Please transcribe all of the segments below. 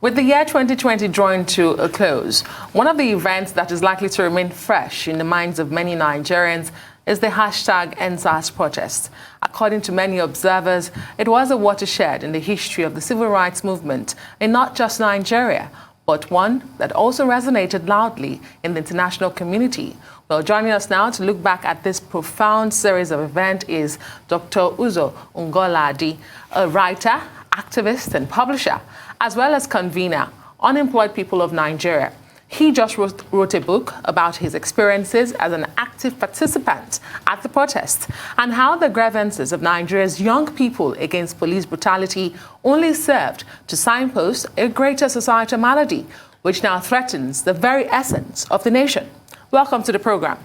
With the year 2020 drawing to a close, one of the events that is likely to remain fresh in the minds of many Nigerians is the hashtag #EndSARS protest. According to many observers, it was a watershed in the history of the civil rights movement in not just Nigeria, but one that also resonated loudly in the international community. Well, joining us now to look back at this profound series of events is Dr. Uzor Ngoladi, a writer, activist and publisher, as well as convener, Unemployed People of Nigeria. He just wrote a book about his experiences as an active participant at the protest and how the grievances of Nigeria's young people against police brutality only served to signpost a greater societal malady, which now threatens the very essence of the nation. Welcome to the program.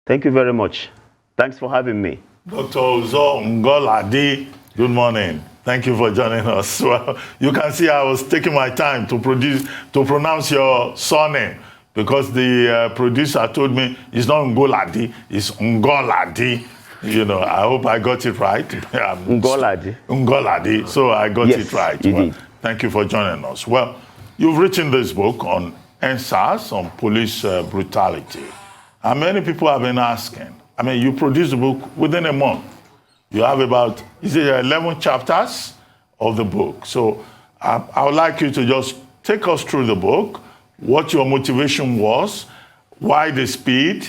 Thank you very much. Thanks for having me. Dr. Uzor Ngoladi, good morning. Thank you for joining us. Well, you can see I was taking my time to pronounce your surname because the producer told me it's not Ngoladi, it's Ngoladi. You know, I hope I got it right. Ngoladi. Ngoladi. So I got it right. You well, did. Thank you for joining us. Well, you've written this book on #EndSARS, on police brutality. And many people have been asking. I mean, you produced the book within a month. You have about, 11 chapters of the book. So I would like you to just take us through the book, what your motivation was, why the speed,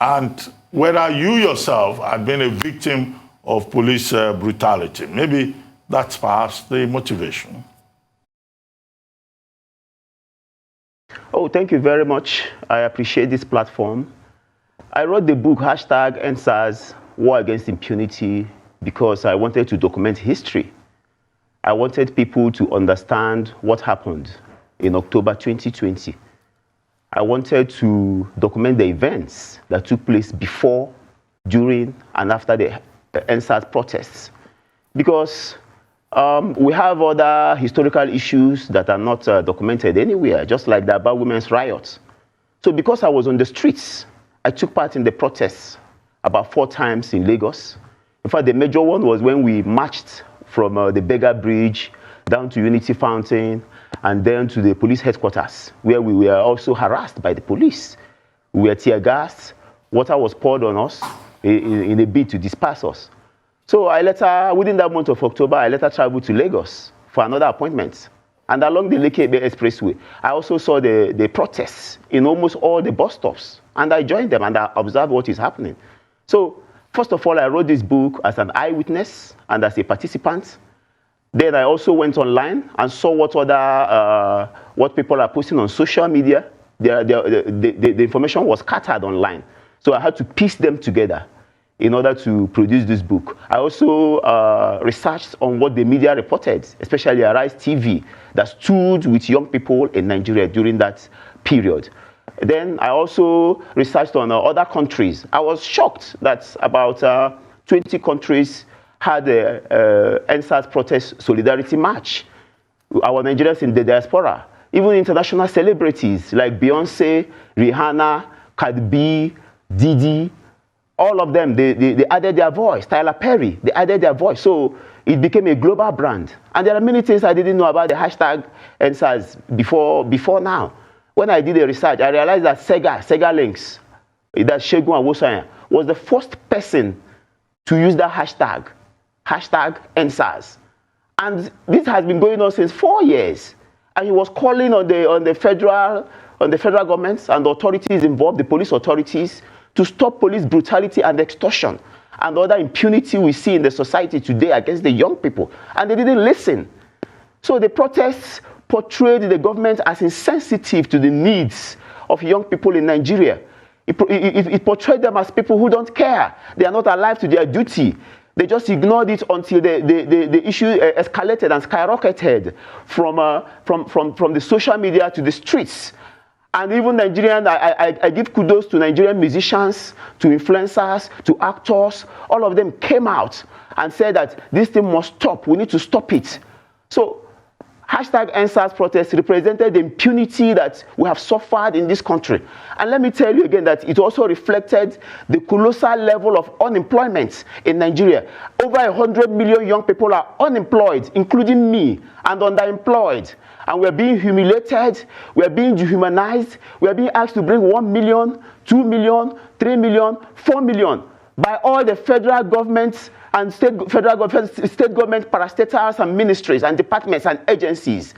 and whether you yourself had been a victim of police brutality. Maybe that's perhaps the motivation. Oh, thank you very much. I appreciate this platform. I wrote the book, #EndSARS, War Against Impunity, because I wanted to document history. I wanted people to understand what happened in October 2020. I wanted to document the events that took place before, during, and after the #EndSARS protests. Because we have other historical issues that are not documented anywhere, just like the about women's riots. So because I was on the streets, I took part in the protests about 4 times in Lagos. In fact, the major one was when we marched from the Beggar Bridge down to Unity Fountain and then to the police headquarters, where we were also harassed by the police. We were tear gassed, water was poured on us in a bid to disperse us. So I later, within that month of October, I later traveled to Lagos for another appointment. And along the Lekki Expressway, I also saw the protests in almost all the bus stops. And I joined them and I observed what is happening. So, first of all, I wrote this book as an eyewitness and as a participant. Then I also went online and saw what people are posting on social media. The information was scattered online. So I had to piece them together in order to produce this book. I also researched on what the media reported, especially Arise TV, that stood with young people in Nigeria during that period. Then I also researched on other countries. I was shocked that about 20 countries had the #EndSARS protest solidarity march. Our Nigerians in the diaspora, even international celebrities like Beyonce, Rihanna, Cardi B, Didi, all of them, they added their voice. Tyler Perry, they added their voice. So it became a global brand. And there are many things I didn't know about the hashtag #EndSARS before now. When I did the research, I realized that Sega Links, that Segun Awosanya, was the first person to use that hashtag #EndSARS. And this has been going on since 4 years. And he was calling on the federal governments and the authorities involved, the police authorities, to stop police brutality and extortion and other impunity we see in the society today against the young people. And they didn't listen. So the protests portrayed the government as insensitive to the needs of young people in Nigeria. It portrayed them as people who don't care. They are not alive to their duty. They just ignored it until the issue escalated and skyrocketed from the social media to the streets. And even Nigerian, I give kudos to Nigerian musicians, to influencers, to actors. All of them came out and said that this thing must stop. We need to stop it. So Hashtag NSAS protest represented the impunity that we have suffered in this country. And let me tell you again that it also reflected the colossal level of unemployment in Nigeria. Over 100 million young people are unemployed, including me, and underemployed. And we're being humiliated, we're being dehumanized, we're being asked to bring 1 million, 2 million, 3 million, 4 million by all the federal governments and state government parastatals and ministries and departments and agencies.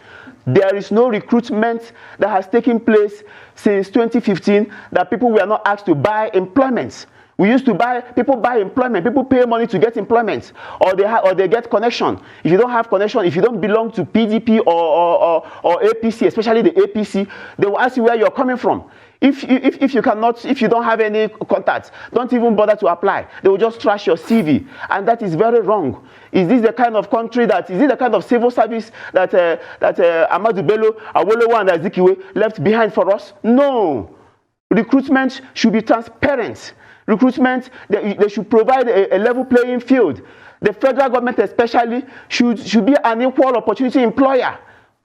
There is no recruitment that has taken place since 2015 that people were not asked to buy employment. We used to people buy employment, people pay money to get employment, or they get connection. If you don't have connection, if you don't belong to PDP or APC, especially the APC, they will ask you where you're coming from. If you don't have any contacts, don't even bother to apply. They will just trash your CV, and that is very wrong. Is this the kind of country is this the kind of civil service that Ahmadu Bello, Awolowo, and Azikiwe left behind for us? No. Recruitment should be transparent. Recruitment, they should provide a level playing field. The federal government especially should be an equal opportunity employer.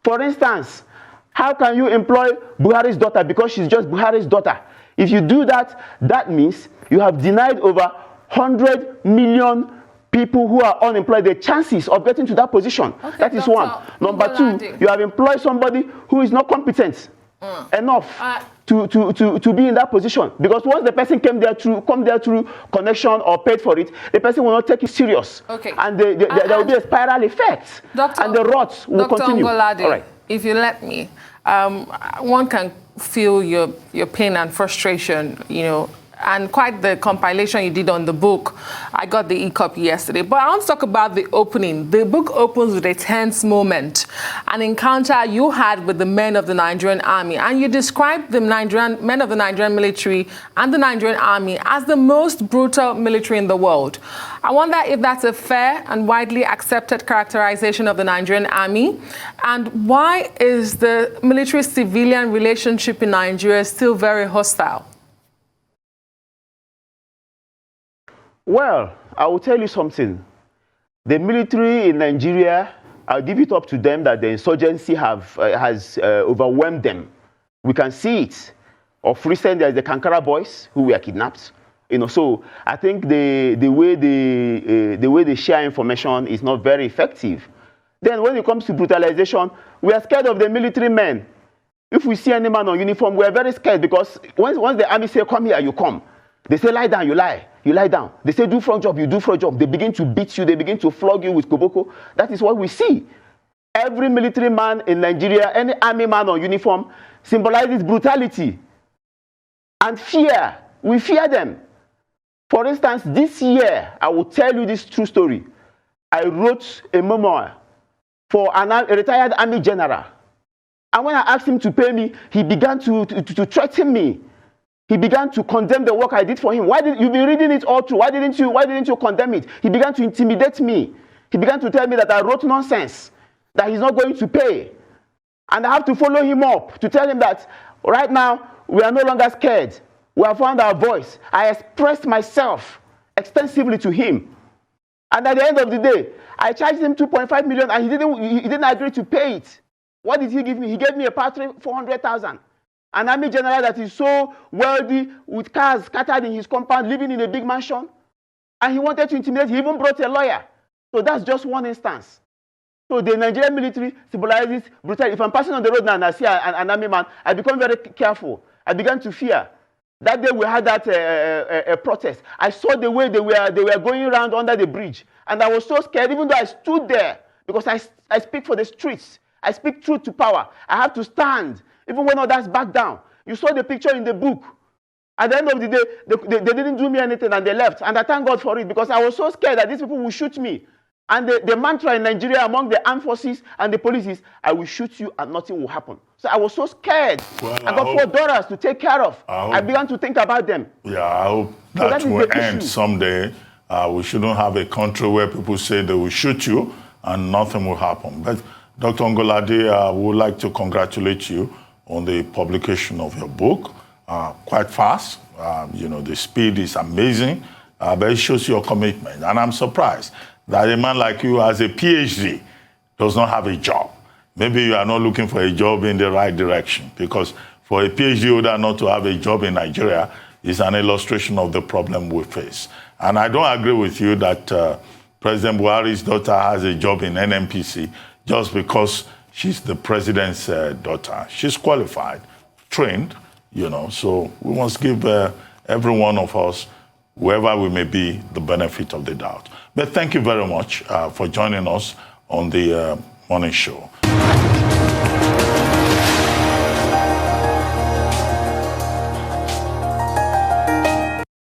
For instance, how can you employ Buhari's daughter because she's just Buhari's daughter? If you do that, that means you have denied over 100 million people who are unemployed the chances of getting to that position. Okay, that is Dr. one. Number two, you have employed somebody who is not competent enough to be in that position. Because once the person come there through connection or paid for it, the person will not take it serious. Okay. And there will be a spiral effect. And the rot will continue. Dr. Ngoladi, all right. If you let me, one can feel your pain and frustration, and quite the compilation you did on the book. I got the e-copy yesterday. But I want to talk about the opening. The book opens with a tense moment, an encounter you had with the men of the Nigerian army. And you described the men of the Nigerian military and the Nigerian army as the most brutal military in the world. I wonder if that's a fair and widely accepted characterization of the Nigerian army. And why is the military-civilian relationship in Nigeria still very hostile? Well, I will tell you something. The military in Nigeria, I'll give it up to them that the insurgency has overwhelmed them. We can see it. Of recent, there's the Kankara boys who were kidnapped. So I think the way they share information is not very effective. Then when it comes to brutalization, we are scared of the military men. If we see any man on uniform, we are very scared because once the army say, come here, you come. They say, lie down, you lie. You lie down. They say, do front job, you do front job. They begin to beat you. They begin to flog you with koboko. That is what we see. Every military man in Nigeria, any army man on uniform, symbolizes brutality and fear. We fear them. For instance, this year, I will tell you this true story. I wrote a memoir for a retired army general. And when I asked him to pay me, he began to threaten me. He began to condemn the work I did for him. Why did you be reading it all through? Why didn't you condemn it? He began to intimidate me. He began to tell me that I wrote nonsense, that he's not going to pay. And I have to follow him up to tell him that right now we are no longer scared. We have found our voice. I expressed myself extensively to him. And at the end of the day, I charged him 2.5 million and he didn't agree to pay it. What did he give me? He gave me a patron 400,000. An army general that is so wealthy with cars scattered in his compound, living in a big mansion. And he wanted to intimidate. He even brought a lawyer. So that's just one instance. So the Nigerian military symbolizes brutality. If I'm passing on the road now and I see an army man, I become very careful. I began to fear. That day we had that a protest. I saw the way they were going around under the bridge. And I was so scared, even though I stood there, because I speak for the streets. I speak truth to power. I have to stand. Even when others back down. You saw the picture in the book. At the end of the day, they didn't do me anything and they left. And I thank God for it because I was so scared that these people will shoot me. And the mantra in Nigeria among the armed forces and the police is, I will shoot you and nothing will happen. So I was so scared. Well, I got 4 daughters to take care of. I began to think about them. Yeah, I hope that will end someday. We shouldn't have a country where people say they will shoot you and nothing will happen. But Dr. Ngoladi, I would like to congratulate you on the publication of your book, quite fast. The speed is amazing, but it shows your commitment. And I'm surprised that a man like you has a PhD, does not have a job. maybe you are not looking for a job in the right direction, because for a PhD holder not to have a job in Nigeria is an illustration of the problem we face. And I don't agree with you that President Buhari's daughter has a job in NNPC just because she's the president's daughter. She's qualified, trained, so we must give every one of us, whoever we may be, the benefit of the doubt. But thank you very much for joining us on the morning show.